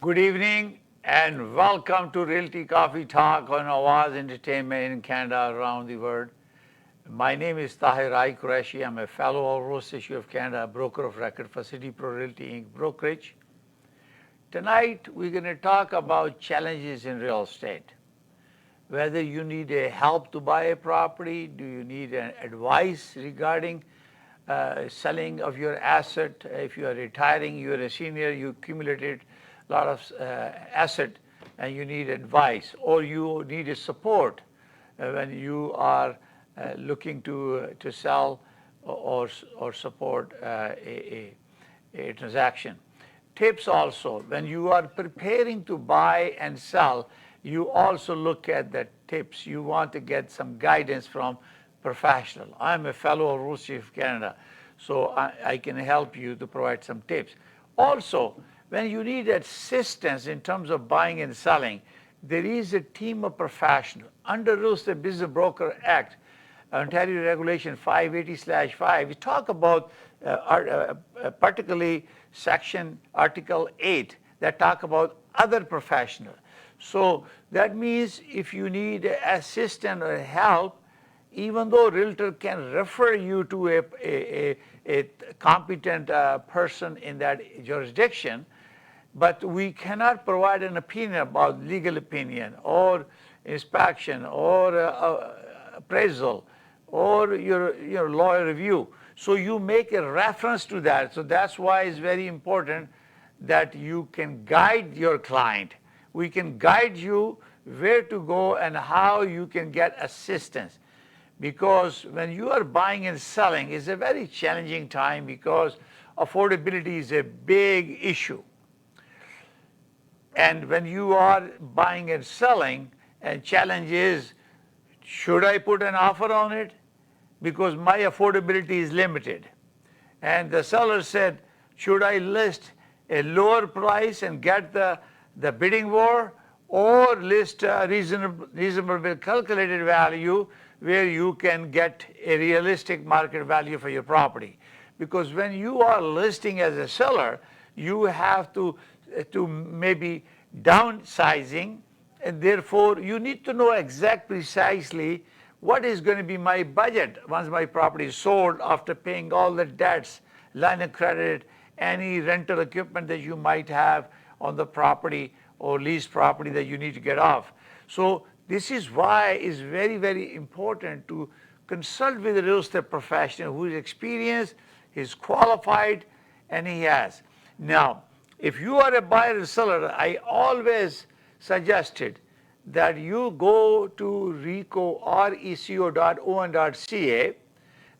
Good evening and welcome to Realty Coffee Talk on Awaz Entertainment in Canada around the world. My name is Tahir Qureshi. I'm a fellow of Roast Issue of Canada, broker of record for City Pro Realty Inc. brokerage. Tonight we're going to talk about challenges in real estate. Whether you need a help to buy a property, do you need an advice regarding selling of your asset? If you are retiring, you're a senior, you accumulated a lot of asset and you need advice, or you need a support when you are looking to sell or support a transaction. Tips also, when you are preparing to buy and sell, you also look at the tips. You want to get some guidance from professional. I'm a fellow of Roast Issue of Canada, so I can help you to provide some tips. Also, when you need assistance in terms of buying and selling, there is a team of professionals. Under Real Estate Business Broker Act, Ontario Regulation 580/5, we talk about particularly Section Article 8 that talk about other professionals. So that means if you need assistance or help, even though realtor can refer you to a competent person in that jurisdiction, but we cannot provide an opinion about legal opinion or inspection or appraisal or your lawyer review. So you make a reference to that. So that's why it's very important that you can guide your client. We can guide you where to go and how you can get assistance. Because when you are buying and selling, it's a very challenging time because affordability is a big issue. And when you are buying and selling, and challenge is, should I put an offer on it? Because my affordability is limited. And the seller said, should I list a lower price and get the bidding war, or list a reasonable calculated value where you can get a realistic market value for your property? Because when you are listing as a seller, you have to maybe downsizing, and therefore you need to know precisely what is going to be my budget once my property is sold, after paying all the debts, line of credit, any rental equipment that you might have on the property or leased property that you need to get off. So this is why it's very, very important to consult with a real estate professional who is experienced, is qualified, and he has. Now, if you are a buyer or seller, I always suggested that you go to reco.on.ca.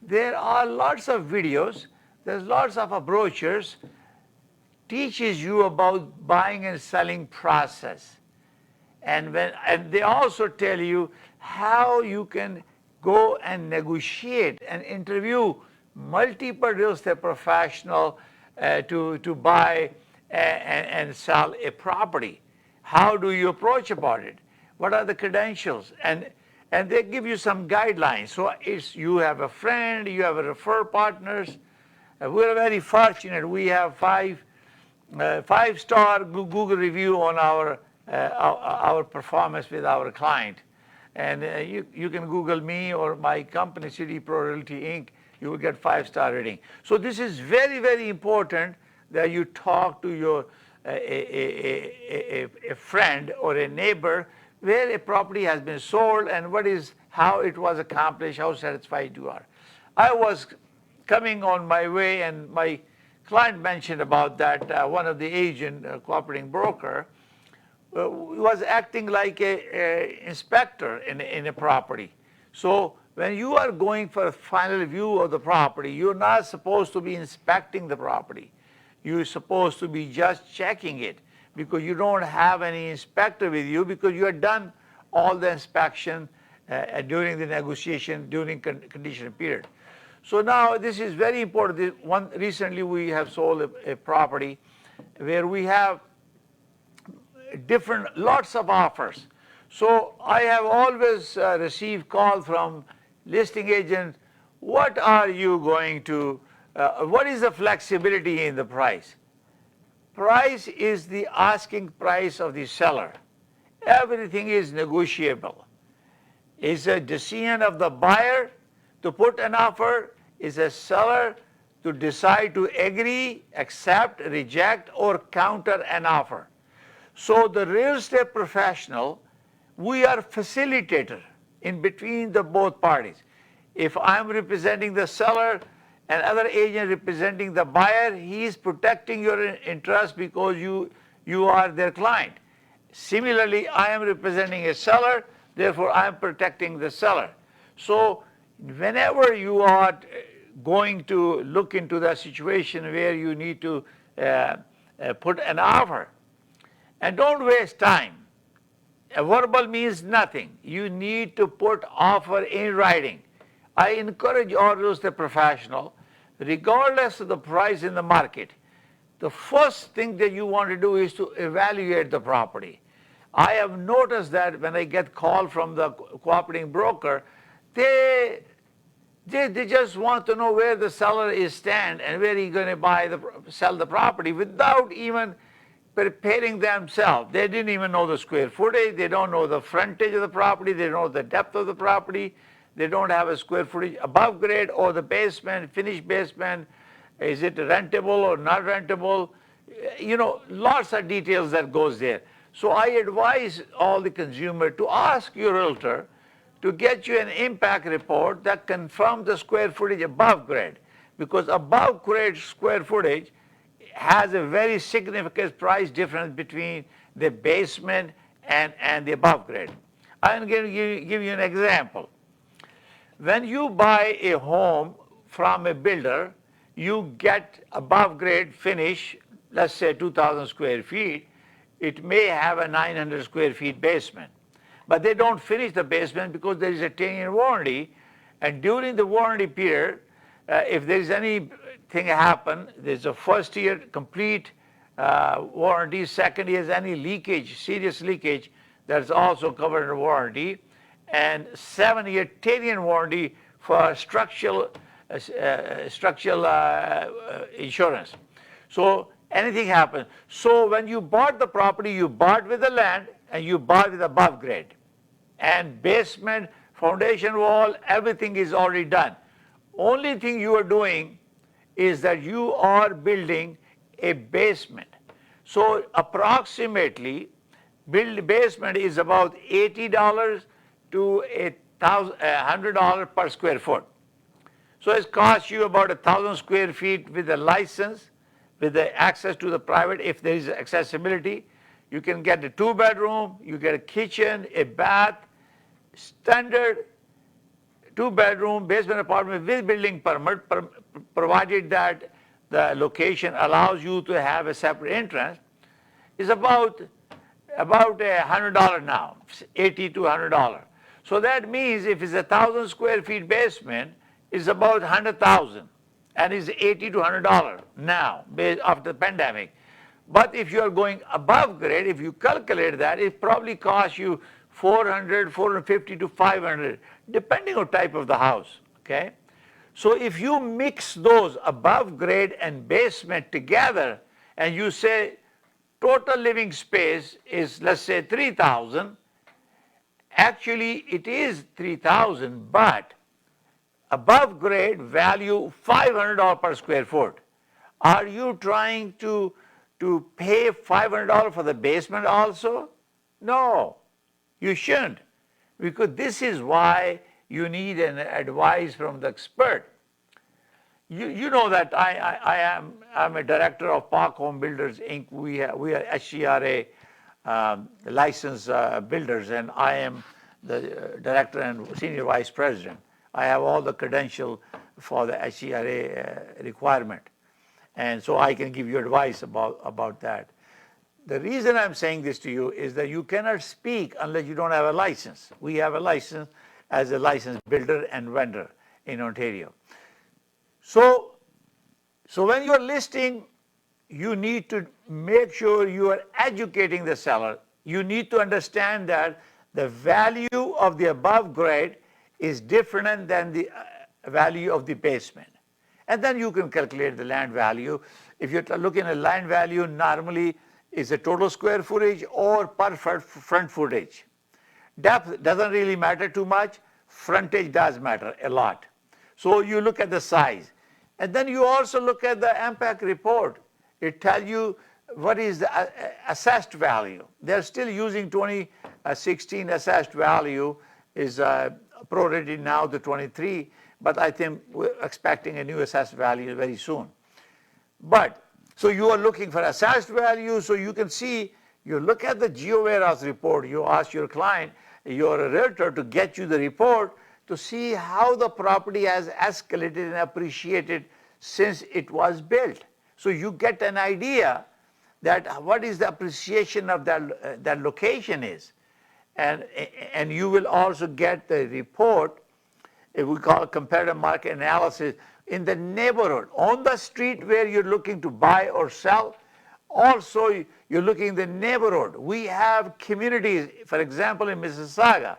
There are lots of videos, there's lots of brochures, teaches you about buying and selling process. And they also tell you how you can go and negotiate and interview multiple real estate professionals to buy and sell a property. How do you approach about it? What are the credentials? And they give you some guidelines. So it's, you have a friend, you have a refer partners. We're very fortunate. We have five-star Google review on our performance with our client. And you can Google me or my company, City Pro Realty Inc. You will get 5-star rating. So this is very, very important that you talk to your a friend or a neighbor where a property has been sold and how it was accomplished, how satisfied you are. I was coming on my way and my client mentioned about that one of the agent, cooperating broker, was acting like a inspector in a property. So when you are going for a final view of the property, you're not supposed to be inspecting the property. You're supposed to be just checking it, because you don't have any inspector with you, because you have done all the inspection during the negotiation, during condition period. So now this is very important. Recently we have sold a property where we have lots of offers. So I have always received calls from listing agents, what are you going to, what is the flexibility in the price? price is the asking price of the seller. Everything is negotiable. It's a decision of the buyer to put an offer, is a seller to decide to agree, accept, reject, or counter an offer. So the real estate professional, we are facilitator in between the both parties. If I'm representing the seller and other agent representing the buyer, he is protecting your interest because you are their client. Similarly, I am representing a seller, therefore I am protecting the seller. So whenever you are going to look into that situation where you need to put an offer, and don't waste time. A verbal means nothing. You need to put offer in writing. I encourage all real estate professional, regardless of the price in the market, the first thing that you want to do is to evaluate the property. I have noticed that when I get call from the cooperating broker, they just want to know where the seller is stand and where he's going to sell the property without even preparing themselves. They didn't even know the square footage. They don't know the frontage of the property. They don't know the depth of the property. They don't have a square footage above grade or the basement, finished basement. Is it rentable or not rentable? You know, lots of details that goes there. So I advise all the consumer to ask your realtor to get you an impact report that confirms the square footage above grade, because above grade square footage has a very significant price difference between the basement and the above grade. I'm going to give you an example. When you buy a home from a builder, you get above grade finish, let's say 2,000 square feet. It may have a 900 square feet basement. But they don't finish the basement because there is a 10-year warranty. And during the warranty period, if there is anything happen, there's a first year complete warranty, second year is any leakage, serious leakage, that's also covered in warranty, and 7-year 10-year warranty for structural insurance. So anything happens. So when you bought the property, you bought with the land and you bought with above grade. And basement, foundation wall, everything is already done. Only thing you are doing is that you are building a basement. So approximately, build basement is about $80 to $100 per square foot. So it costs you about 1,000 square feet with a license, with the access to the private, if there is accessibility. You can get a 2-bedroom, you get a kitchen, a bath, standard 2-bedroom basement apartment with building permit, provided that the location allows you to have a separate entrance, is about $100 now, $80 to $100. So that means if it's 1,000 square feet basement, it's about $100,000 and it's $80 to $100 now after the pandemic. But if you are going above grade, if you calculate that, it probably costs you $400, $450 to $500, depending on type of the house, okay? So if you mix those above grade and basement together and you say total living space is, let's say, 3,000, actually it is 3,000, but above grade value $500 per square foot. Are you trying to pay $500 for the basement also? No, you shouldn't, because this is why you need an advice from the expert. You know that I'm a director of Park Home Builders Inc. We are HCRA licensed builders, and I am the director and senior vice president. I have all the credentials for the HCRA requirement, and so I can give you advice about that. The reason I'm saying this to you is that you cannot speak unless you don't have a license. We have a license as a licensed builder and vendor in Ontario. So when you're listing, you need to make sure you are educating the seller. You need to understand that the value of the above grade is different than the value of the basement. And then you can calculate the land value. If you're looking at land value, normally is the total square footage or per front footage. Depth doesn't really matter too much. Frontage does matter a lot. So you look at the size. And then you also look at the impact report. It tells you what is the assessed value. They're still using 2016 assessed value is prorated now to 23, but I think we're expecting a new assessed value very soon. But, so you are looking for assessed value, so you can see, you look at the geo warehouse report, you ask your client, your realtor to get you the report to see how the property has escalated and appreciated since it was built. So you get an idea that what is the appreciation of that location is. And you will also get the report, if we call it comparative market analysis, in the neighborhood, on the street where you're looking to buy or sell. Also, you're looking in the neighborhood. We have communities, for example, in Mississauga,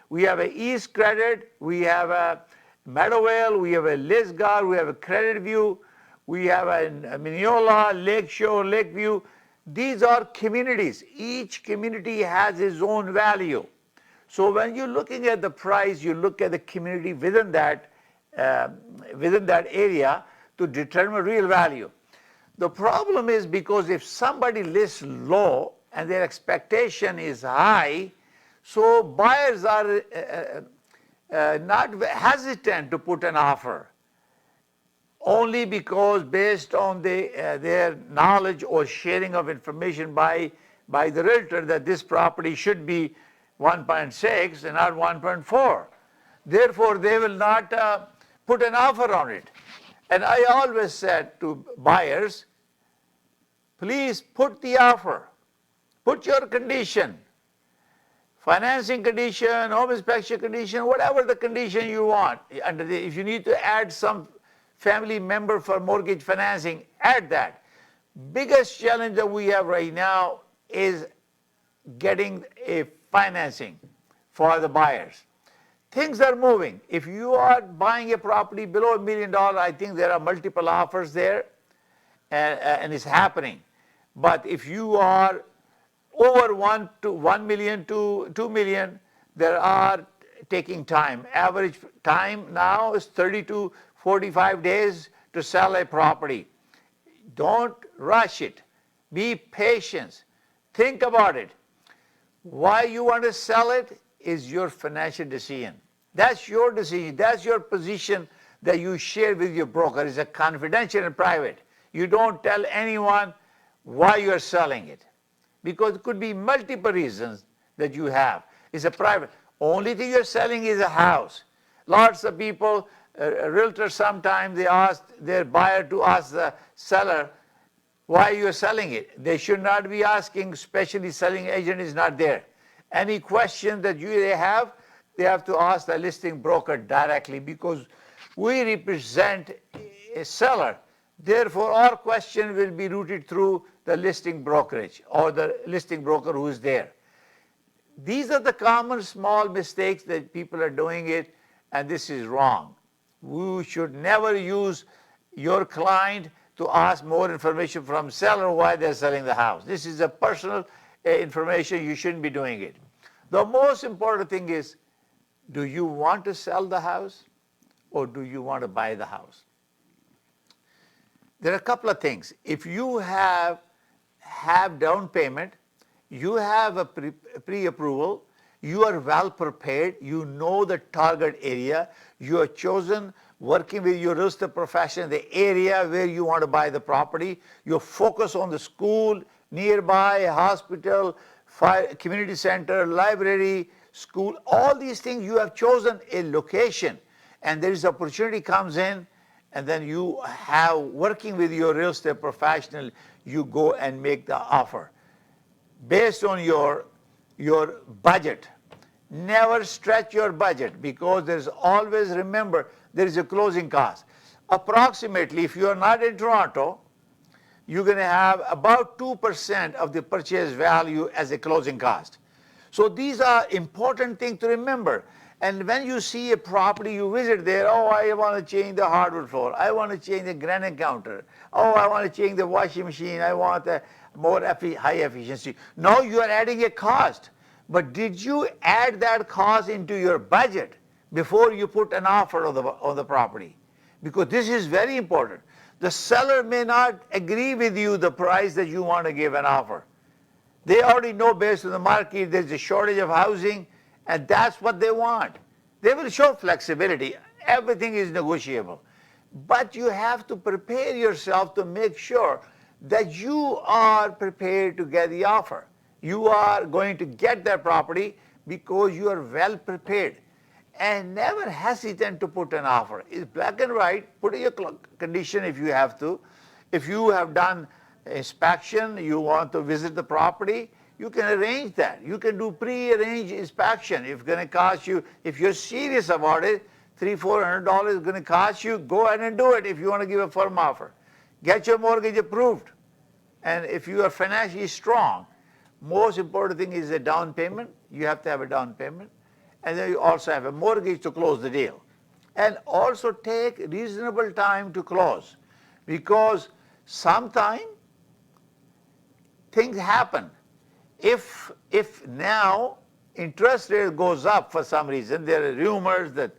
we have a East Credit, we have a Meadowvale, we have a Lisgar, we have a Credit View, we have a Mineola, Lakeshore, Lakeview. These are communities. Each community has its own value. So when you're looking at the price, you look at the community within that area to determine real value. The problem is because if somebody lists low and their expectation is high, so buyers are not hesitant to put an offer only because based on their knowledge or sharing of information by the realtor that this property should be 1.6 and not 1.4. Therefore, they will not put an offer on it. And I always said to buyers, please put the offer, put your condition, financing condition, home inspection condition, whatever the condition you want. And if you need to add some family member for mortgage financing, add that. Biggest challenge that we have right now is getting a financing for the buyers. Things are moving. If you are buying a property below $1 million, I think there are multiple offers there, and it's happening. But if you are over 1 million to 2 million, there are taking time. Average time now is 30 to 45 days to sell a property. Don't rush it. Be patient. Think about it. Why you want to sell it is your financial decision. That's your decision. That's your position that you share with your broker. It's a confidential and private. You don't tell anyone why you're selling it, because it could be multiple reasons that you have. It's a private. Only thing you're selling is a house. Lots of people, realtors sometimes they ask their buyer to ask the seller why you're selling it. They should not be asking, especially selling agent is not there. Any question that they have to ask the listing broker directly, because we represent a seller. Therefore, our question will be routed through the listing brokerage or the listing broker who is there. These are the common small mistakes that people are doing it, and this is wrong. We should never use your client to ask more information from seller why they're selling the house. This is a personal information. You shouldn't be doing it. The most important thing is, do you want to sell the house or do you want to buy the house? There are a couple of things. If you have down payment, you have a pre-approval, you are well prepared, you know the target area, you are chosen working with your real estate professional in the area where you want to buy the property, you focus on the school, nearby, hospital, community center, library, school, all these things, you have chosen a location, and there is opportunity comes in, and then you have working with your real estate professional, you go and make the offer based on your budget. Never stretch your budget, because there's always, remember, there is a closing cost. Approximately, if you are not in Toronto, you're going to have about 2% of the purchase value as a closing cost. So these are important things to remember. And when you see a property, you visit there, oh, I want to change the hardwood floor. I want to change the granite counter. Oh, I want to change the washing machine. I want a more high efficiency. No, you are adding a cost. But did you add that cost into your budget before you put an offer on the property? Because this is very important. The seller may not agree with you the price that you want to give an offer. They already know based on the market there's a shortage of housing, and that's what they want. They will show flexibility. Everything is negotiable. But you have to prepare yourself to make sure that you are prepared to get the offer. You are going to get that property because you are well prepared. And never hesitant to put an offer. It's black and white. Put your condition if you have to. If you have done inspection, you want to visit the property, you can arrange that. You can do pre-arranged inspection. If it's going to cost you, if you're serious about it, $300-400 is going to cost you, go ahead and do it if you want to give a firm offer. Get your mortgage approved. And if you are financially strong, most important thing is a down payment. You have to have a down payment. And then you also have a mortgage to close the deal. And also take reasonable time to close, because sometimes things happen. If now interest rate goes up for some reason, there are rumors that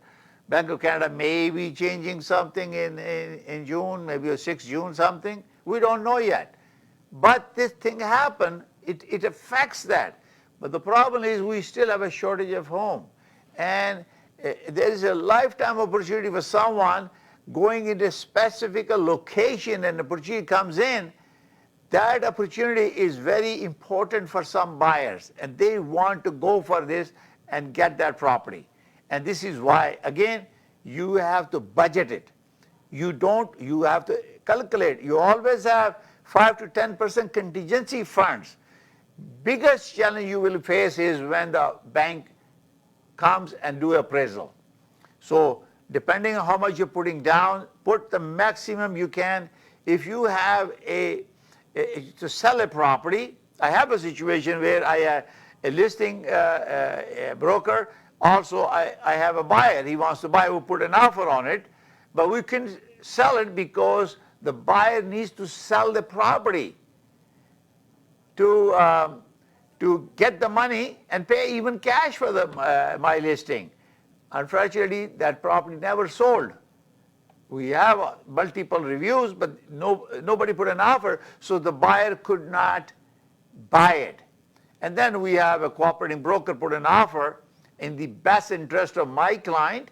Bank of Canada may be changing something in June, maybe a 6 June something. We don't know yet. But this thing happened, it affects that. But the problem is we still have a shortage of home. And there is a lifetime opportunity for someone going into a specific location, and the opportunity comes in. That opportunity is very important for some buyers, and they want to go for this and get that property. And this is why, again, you have to budget it. You have to calculate. You always have 5 to 10% contingency funds. Biggest challenge you will face is when the bank comes and do appraisal. So depending on how much you're putting down, put the maximum you can. If you have to sell a property, I have a situation where I a listing a broker, also I have a buyer. He wants to buy, we put an offer on it, but we can sell it because the buyer needs to sell the property to get the money and pay even cash for my listing. Unfortunately, that property never sold. We have multiple reviews, but nobody put an offer, so the buyer could not buy it. And then we have a cooperating broker put an offer in the best interest of my client.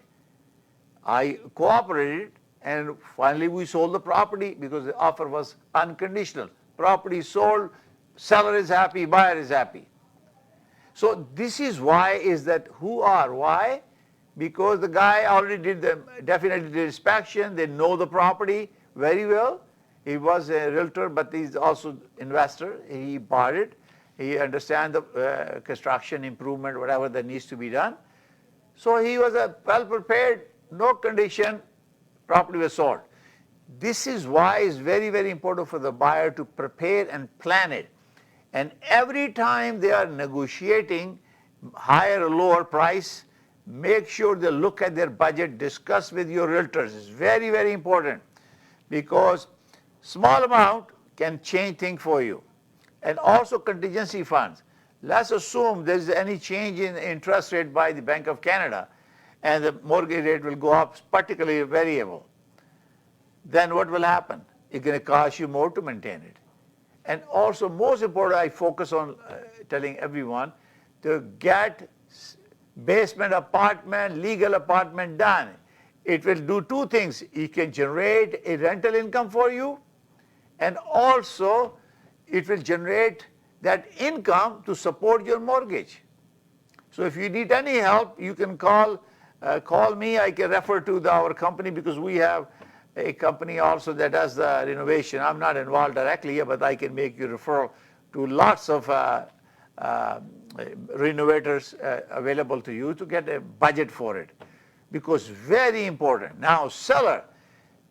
I cooperated, and finally we sold the property because the offer was unconditional. Property sold, seller is happy, buyer is happy. So this is why is that why? Because the guy already definitely did inspection, they know the property very well. He was a realtor, but he's also investor. He bought it. He understands the construction improvement, whatever that needs to be done. So he was well prepared, no condition, property was sold. This is why it's very, very important for the buyer to prepare and plan it. And every time they are negotiating higher or lower price, make sure they look at their budget, discuss with your realtors. It's very, very important, because small amount can change things for you. And also contingency funds. Let's assume there's any change in interest rate by the Bank of Canada and the mortgage rate will go up, particularly variable. Then what will happen? It's going to cost you more to maintain it. And also, most important, I focus on telling everyone to get basement apartment, legal apartment done. It will do two things. It can generate a rental income for you, and also it will generate that income to support your mortgage. So if you need any help, you can call me. I can refer to our company, because we have a company also that does the renovation. I'm not involved directly here, but I can make you referral to lots of renovators available to you to get a budget for it, because very important. Now, seller,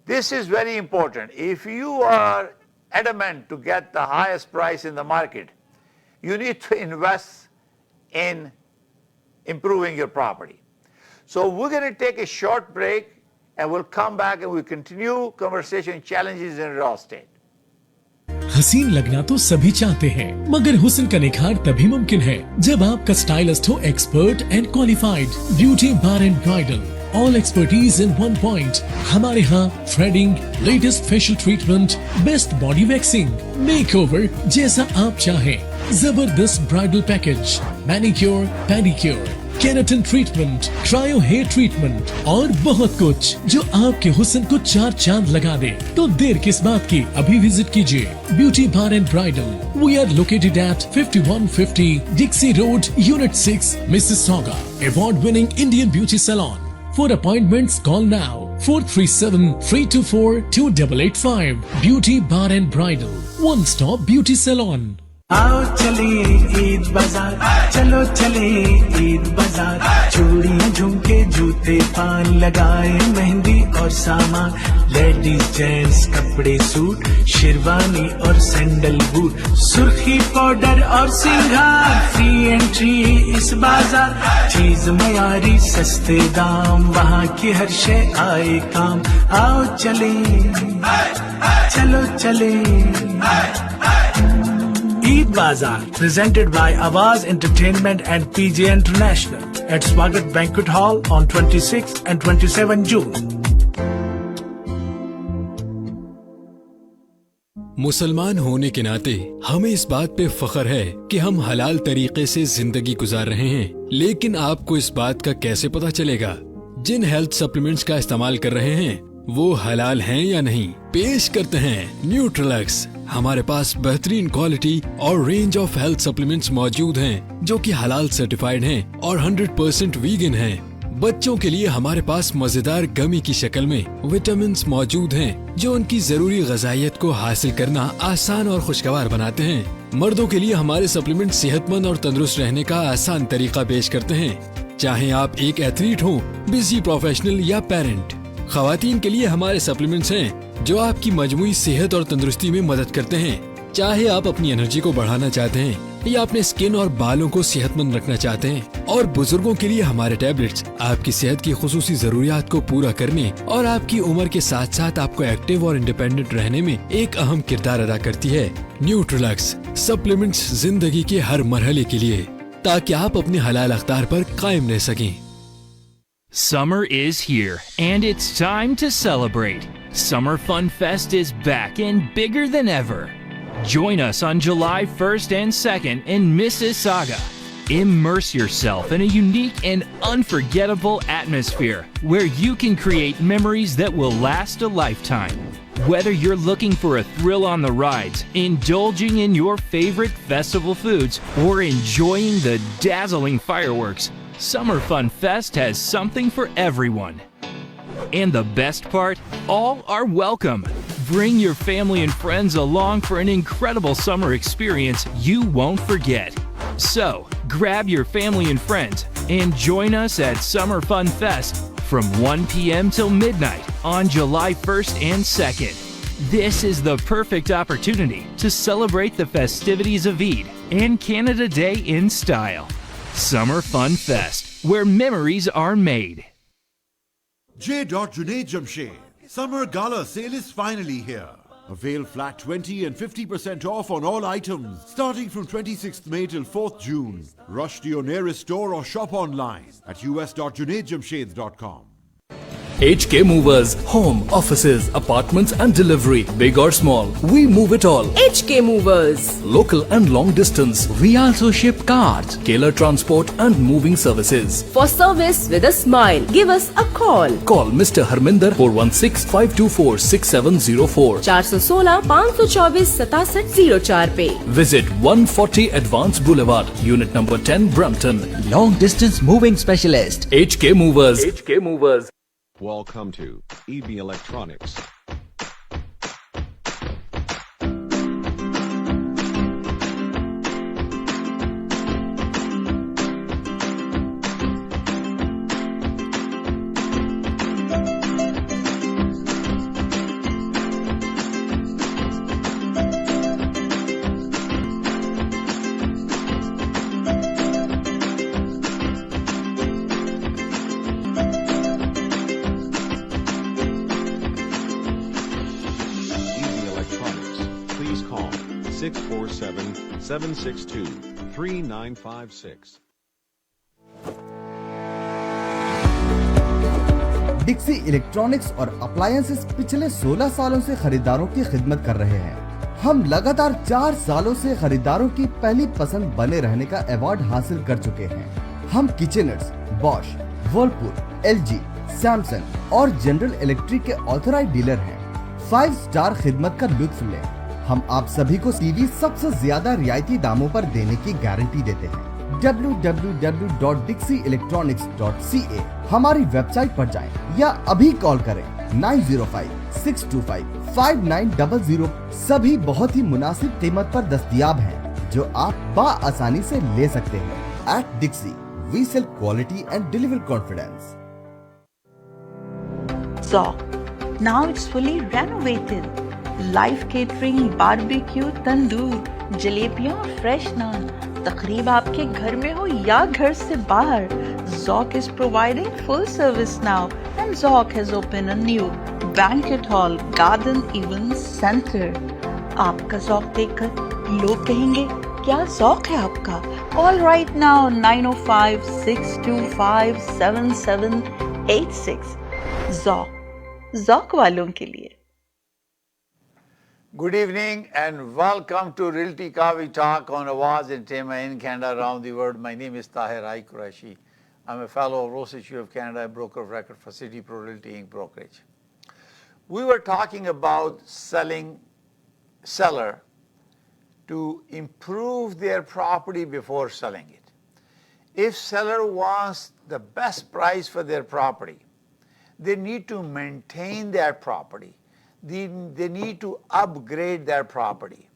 this is very important. If you are adamant to get the highest price in the market, you need to invest in improving your property. So we're going to take a short break and we'll come back and we'll continue conversation challenges in real estate. हसीन लगना तो सभी चाहते हैं, मगर हुस्न का निखार तभी मुमकिन है जब आपका स्टाइलिस्ट हो expert and qualified. Beauty bar and bridal, all expertise in one point. हमारे यहाँ threading, latest facial treatment, best body waxing, makeover जैसा आप चाहें, जबरदस्त bridal package, manicure, pedicure, keratin treatment, cryo hair treatment और बहुत कुछ जो आपके हुस्न को चार चांद लगा दे। तो देर किस बात की, अभी विजिट कीजिए Beauty bar and Bridal. We are located at 5150 Dixie Road, unit 6, Mississauga. Award winning Indian beauty salon. For appointments, call now 437-324-2885. Beauty Bar and Bridal, one stop beauty salon. आओ चले ईद बाजार, चलो चले ईद बाजार। चूड़ियाँ, झुमके, जूते, पान, लगाए मेहंदी और सामान, लेडीज जेंट्स कपड़े, सूट, शेरवानी और सैंडल बूट, सुर्खी पाउडर और सिंगार, फ्री एंट्री इस बाजार। चीज मयारी, सस्ते दाम, वहाँ की हर शय आए काम। आओ चले, चलो चले। Eid Bazaar, presented by Awaz Entertainment and PJ International at Swagat Banquet Hall on 26 and 27 June. मुसलमान होने के नाते हमें इस बात पे फख्र है कि हम हलाल तरीके से जिंदगी गुजार रहे हैं, लेकिन आपको इस बात का कैसे पता चलेगा जिन हेल्थ सप्लीमेंट्स का इस्तेमाल कर रहे हैं वो हलाल हैं या नहीं? पेश करते हैं न्यूट्रिलक्स। हमारे पास बेहतरीन क्वालिटी और रेंज ऑफ हेल्थ सप्लीमेंट्स मौजूद हैं जो कि हलाल सर्टिफाइड हैं और 100% वीगन हैं। बच्चों के लिए हमारे पास मजेदार गमी की शक्ल में विटामिन्स मौजूद हैं जो उनकी जरूरी गजाइयत को हासिल करना आसान और खुशगवार बनाते हैं। मर्दों के लिए हमारे सप्लीमेंट सेहतमंद और तंदुरुस्त रहने का आसान तरीका पेश करते हैं, चाहे आप एक एथलीट हो, बिजी प्रोफेशनल या पेरेंट। खवातीन के लिए हमारे सप्लीमेंट्स हैं जो आपकी मजमूई सेहत और तंदुरुस्ती में मदद करते हैं। चाहे आप अपनी एनर्जी को बढ़ाना चाहते हैं या अपने स्किन और बालों को सेहतमंद रखना चाहते हैं। और बुजुर्गों के लिए हमारे टैबलेट्स आपकी सेहत की खुसूसी जरूरियात को पूरा करने और आपकी उम्र के साथ साथ आपको एक्टिव और इंडिपेंडेंट रहने में एक अहम किरदार अदा करती है। न्यूट्रिलक्स सप्लीमेंट्स जिंदगी के हर मरहले के लिए, ताकि आप अपने हलाल अख्तार पर कायम रह सकें। Summer is here, and it's time to celebrate. Summer Fun Fest is back and bigger than ever. Join us on July 1st and 2nd in Mississauga. Immerse yourself in a unique and unforgettable atmosphere where you can create memories that will last a lifetime. Whether you're looking for a thrill on the rides, indulging in your favorite festival foods, or enjoying the dazzling fireworks, Summer Fun Fest has something for everyone. And the best part, all are welcome. Bring your family and friends along for an incredible summer experience you won't forget. So, grab your family and friends and join us at Summer Fun Fest from 1 p.m. till midnight on July 1st and 2nd. This is the perfect opportunity to celebrate the festivities of Eid and Canada Day in style. Summer Fun Fest, where memories are made. J. Junaid Jamshed. Summer Gala sale is finally here. Avail flat 20 and 50% off on all items starting from 26th May till 4th June. Rush to your nearest store or shop online at us.junaidjamshed.com. HK Movers, home, offices, apartments and delivery, big or small, we move it all. HK Movers. Local and long distance, we also ship cars, Keller transport and moving services. For service with a smile, give us a call. Call Mr. Harminder 416-524-6704. 416-524-6704 पे. Visit 140 Advanced Boulevard, Unit number 10, Brampton. Long distance moving specialist. HK Movers. HK Movers. Welcome to EB Electronics. 647-762-3956. डिक्सी electronics और appliances पिछले 16 सालों से खरीदारों की खिदमत कर रहे हैं। हम लगातार 4 सालों से खरीदारों की पहली पसंद बने रहने का अवार्ड हासिल कर चुके हैं। हम किचनर्स, बॉश, वर्लपूल, LG, सैमसंग और जनरल इलेक्ट्रिक के ऑथराइज्ड डीलर हैं। 5 स्टार खिदमत का लुत्फ लें। हम आप सभी को टीवी सबसे ज्यादा रियायती दामों पर देने की गारंटी देते हैं। www.dixieelectronics.ca हमारी वेबसाइट पर जाएं या अभी कॉल करें 905-625-5900। सभी बहुत ही मुनासिब कीमत पर दस्तयाब हैं जो आप आसानी से ले सकते हैं। At Dixie, we sell quality and deliver confidence. Zoc. Now it's fully renovated. Live catering, barbecue, tandoor, जलेबियाँ और fresh naan. तकरीब आपके घर में हो या घर से बाहर, Zoc is providing full service now, and Zoc has opened a new banquet hall, garden event center. आपका Zoc देखकर लोग कहेंगे क्या Zoc है आपका? Call right now 905-625-7786. Zoc वालों के लिए. Good evening and welcome to Realty Coffee Talk on Awaz Entertainment in Canada around the world. My name is Tahir Qureshi. I'm a fellow of Royal Institute of Canada and broker of record for City Pro Realty Inc. brokerage. We were talking about seller to improve their property before selling it. If seller wants the best price for their property, they need to maintain their property. They need to upgrade their property.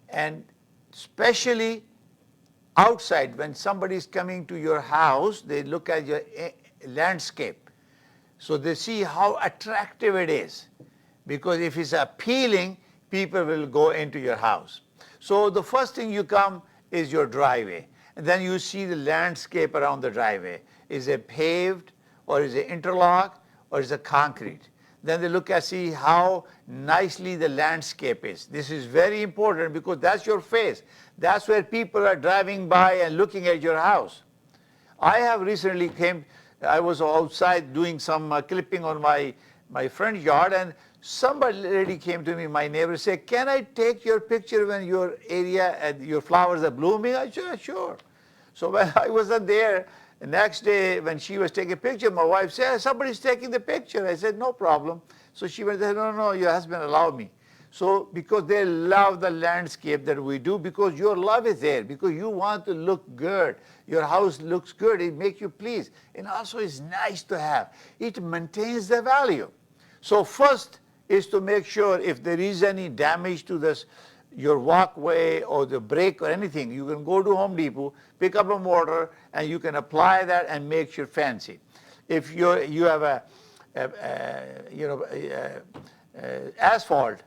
And especially outside, when somebody is coming to your house, they look at your landscape. So they see how attractive it is. Because if it's appealing, people will go into your house. So the first thing you come is your driveway. And then you see the landscape around the driveway. Is it paved, or is it interlock, or is it concrete? Then they look and see how nicely the landscape is. This is very important because that's your face. That's where people are driving by and looking at your house. I have recently I was outside doing some clipping on my friend's yard, and somebody came to me, my neighbor, said, can I take your picture when your area and your flowers are blooming? I said, sure. So when I wasn't there, the next day, when she was taking a picture, my wife said, somebody's taking the picture. I said, no problem. So she went, no, your husband allowed me. So because they love the landscape that we do, because your love is there, because you want to look good. Your house looks good, it makes you pleased. And also it's nice to have. It maintains the value. So first is to make sure if there is any damage to your walkway or the brake or anything, you can go to Home Depot, pick up a mortar, and you can apply that and make sure fancy. If you have asphalt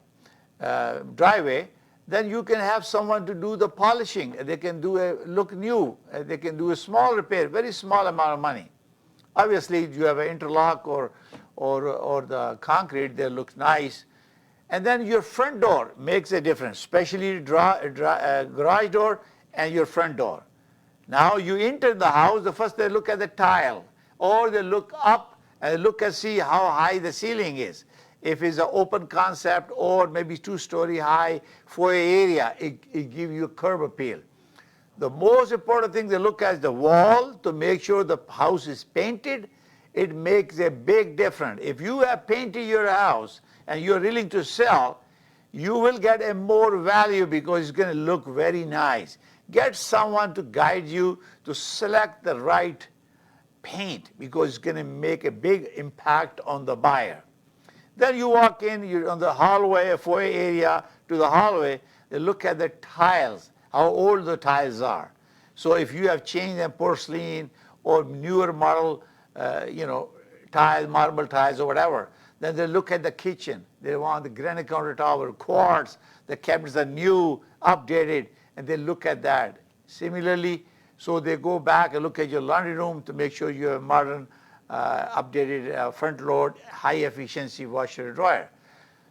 driveway, then you can have someone to do the polishing. They can do a look new. They can do a small repair, very small amount of money. Obviously, you have an interlock or the concrete that looks nice. And then your front door makes a difference, especially garage door and your front door. Now you enter the house, the first they look at the tile, or they look up and look and see how high the ceiling is. If it's an open concept or maybe 2-story high foyer area, it gives you a curb appeal. The most important thing they look at is the wall to make sure the house is painted. It makes a big difference. If you have painted your house and you're willing to sell, you will get a more value because it's going to look very nice. Get someone to guide you to select the right paint because it's going to make a big impact on the buyer. Then you walk in, you're on the hallway, a foyer area to the hallway, they look at the tiles, how old the tiles are. So if you have changed them porcelain or newer model, tiles, marble tiles or whatever, then they look at the kitchen. They want the granite countertop or quartz. The cabinets are new, updated, and they look at that. Similarly, so they go back and look at your laundry room to make sure you have modern, updated front load, high efficiency washer and dryer.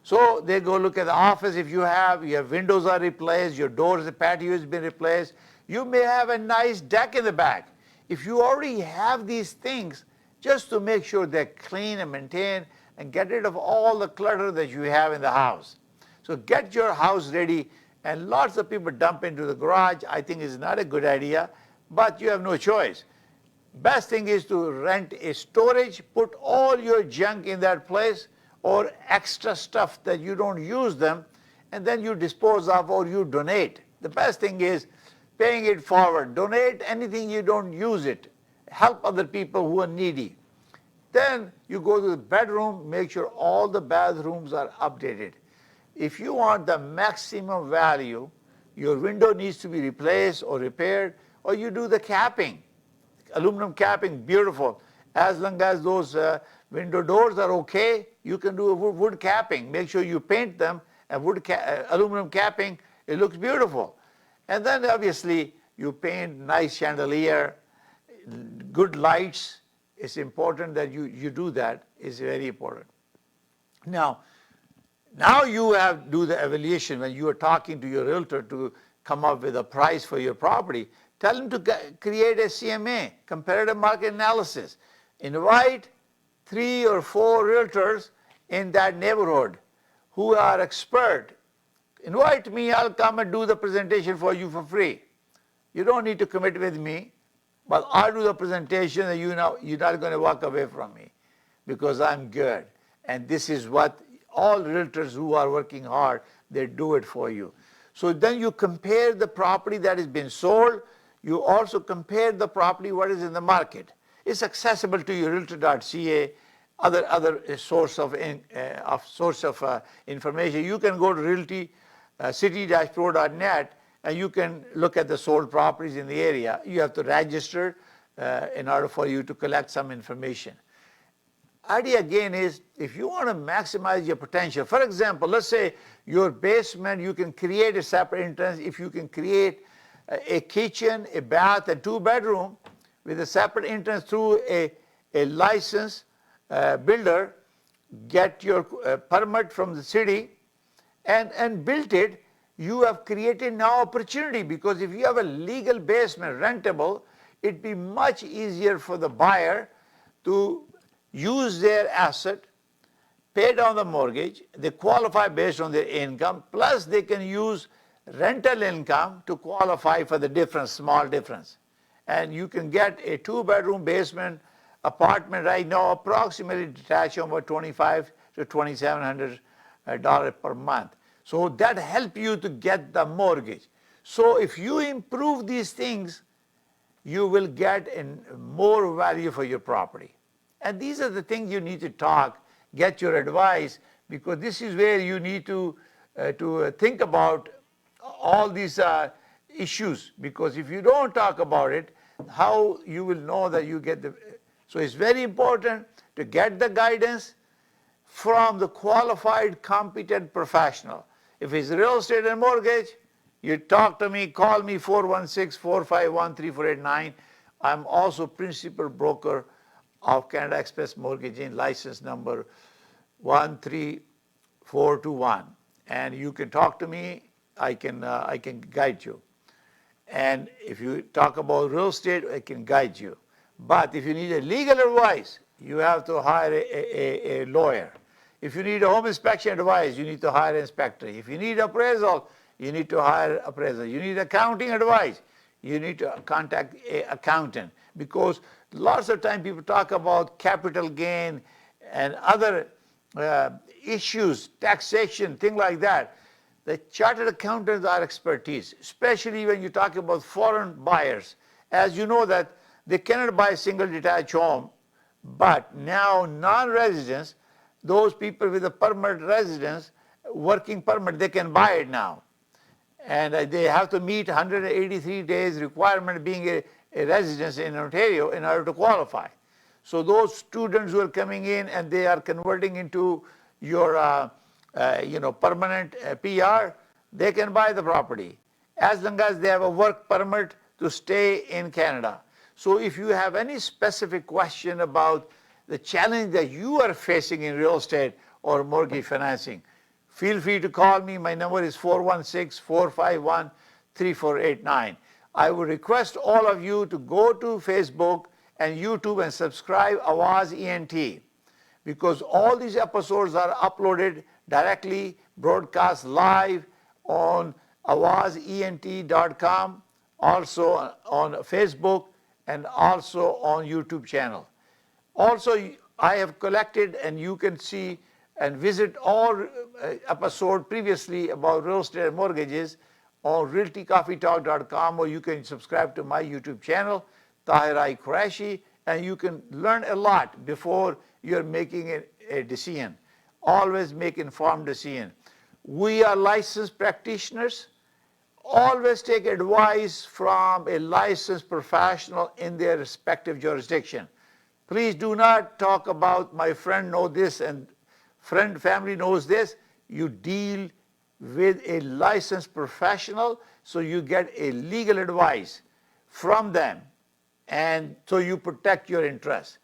So they go look at the office if you have, your windows are replaced, your doors, the patio has been replaced. You may have a nice deck in the back. If you already have these things, just to make sure they're clean and maintained and get rid of all the clutter that you have in the house. So get your house ready, and lots of people dump into the garage. I think it's not a good idea, but you have no choice. Best thing is to rent a storage, put all your junk in that place or extra stuff that you don't use them, and then you dispose of or you donate. The best thing is paying it forward. Donate anything you don't use it. Help other people who are needy. Then you go to the bedroom, make sure all the bathrooms are updated. If you want the maximum value, your window needs to be replaced or repaired, or you do the capping. Aluminum capping, beautiful. As long as those window doors are okay, you can do a wood capping. Make sure you paint them, and aluminum capping, it looks beautiful. And then obviously you paint nice chandelier, good lights. It's important that you do that. It's very important. Now you have do the evaluation when you are talking to your realtor to come up with a price for your property. Tell him to create a CMA, comparative market analysis. Invite 3 or 4 realtors in that neighborhood who are expert. Invite me, I'll come and do the presentation for you for free. You don't need to commit with me, but I'll do the presentation and you're not going to walk away from me because I'm good. And this is what all realtors who are working hard, they do it for you. So then you compare the property that has been sold. You also compare the property what is in the market. It's accessible to your realtor.ca, other source of information. You can go to realty-city-pro.net and you can look at the sold properties in the area. You have to register in order for you to collect some information. Idea again is if you want to maximize your potential. For example, let's say your basement, you can create a separate entrance. If you can create a kitchen, a bath, and 2-bedroom with a separate entrance through a licensed builder, get your permit from the city and built it, you have created now opportunity, because if you have a legal basement rentable, it'd be much easier for the buyer to use their asset, pay down the mortgage, they qualify based on their income, plus they can use rental income to qualify for the difference, small difference. And you can get a 2-bedroom basement apartment right now, approximately detached home, about $2,500 to $2,700 per month. So that helps you to get the mortgage. So if you improve these things, you will get more value for your property. And these are the things you need to talk, get your advice, because this is where you need to think about all these issues, because if you don't talk about it, how you will know that you get the... So it's very important to get the guidance from the qualified, competent professional. If it's real estate and mortgage, you talk to me, call me 416-451-3489. I'm also principal broker of Canada Express Mortgaging, license number 13421. And you can talk to me, I can guide you. And if you talk about real estate, I can guide you. But if you need a legal advice, you have to hire a lawyer. If you need a home inspection advice, you need to hire an inspector. If you need appraisal, you need to hire an appraiser. You need accounting advice, you need to contact an accountant. Because lots of time people talk about capital gain and other issues, taxation, things like that. The chartered accountants are expertise, especially when you talk about foreign buyers. As you know that they cannot buy a single detached home, but now non-residents, those people with a permanent residence, working permit, they can buy it now. And they have to meet 183 days requirement being a residence in Ontario in order to qualify. So those students who are coming in and they are converting into your permanent PR, they can buy the property as long as they have a work permit to stay in Canada. So if you have any specific question about the challenge that you are facing in real estate or mortgage financing, Feel free to call me. My number is 416-451-3489. I would request all of you to go to Facebook and YouTube and subscribe Awaz ENT, because all these episodes are uploaded directly, broadcast live on awazent.com, also on Facebook, and also on YouTube channel. Also, I have collected, and you can see and visit all episodes previously about real estate and mortgages on realtycoffeetalk.com, or you can subscribe to my YouTube channel, Tahir Qureshi, and you can learn a lot before you're making a decision. Always make informed decision. We are licensed practitioners. Always take advice from a licensed professional in their respective jurisdiction. Please do not talk about my friend know this and family knows this. You deal with a licensed professional, so you get a legal advice from them, and so you protect your interests.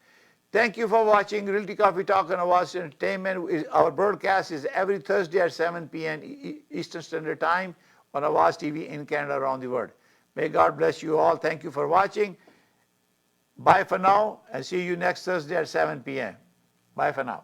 Thank you for watching Realty Coffee Talk and Awaz Entertainment. Our broadcast is every Thursday at 7 p.m. Eastern Standard Time on Awaz TV in Canada, around the world. May God bless you all. Thank you for watching. Bye for now, and see you next Thursday at 7 p.m. Bye for now.